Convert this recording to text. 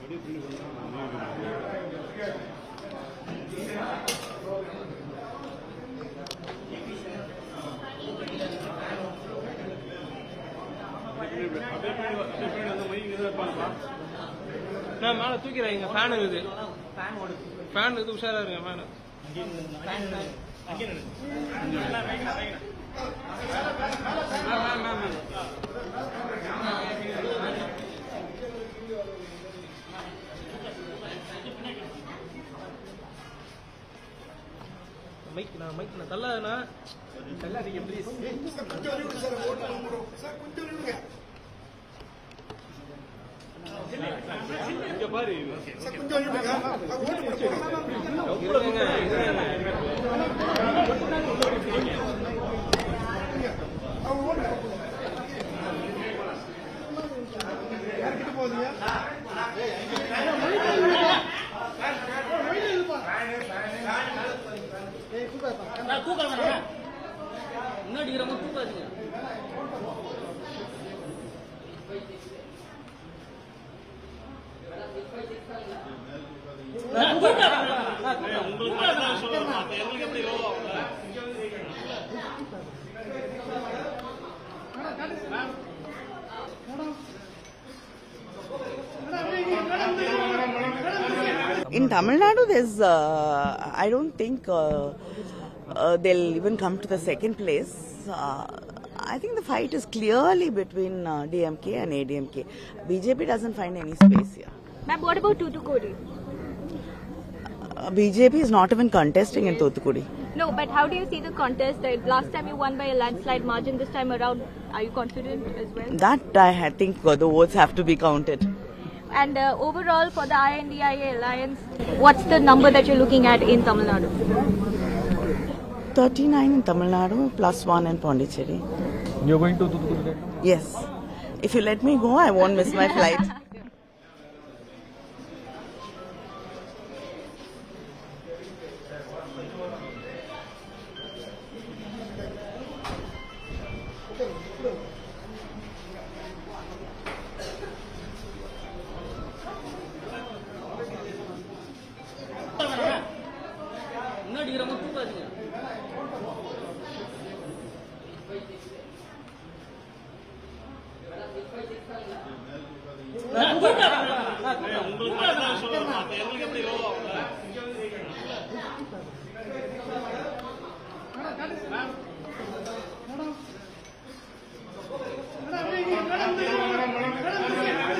நான் மேலே தூக்கிறேன். இங்கே ஃபேன் இருக்குது, ஃபேன் இது உஷாரா இருங்க. மேலே மைக் நான் தள்ளாதுண்ணா, தள்ளாதீங்க ப்ளீஸ். இங்க பாரு, முன்னாடி தூக்காதீங்க. In Tamil Nadu, there's, I don't think they'll even come to the second place. I think the fight is clearly between DMK and ADMK. BJP doesn't find any space here. Ma'am, what about Thoothukudi? BJP is not even contesting in Thoothukudi. No, but how do you see the contest? Last time you won by a landslide margin. This time around, are you confident as well? That I think the votes have to be counted. And overall for the INDIA alliance, what's the number that you're looking at in Tamil Nadu? 39 in Tamil Nadu, +1 in Pondicherry. You're going to Thoothukudi? Yes. If you let me go, I won't miss my flight. முன்னாடி தூக்காதீங்க. உங்களுக்கு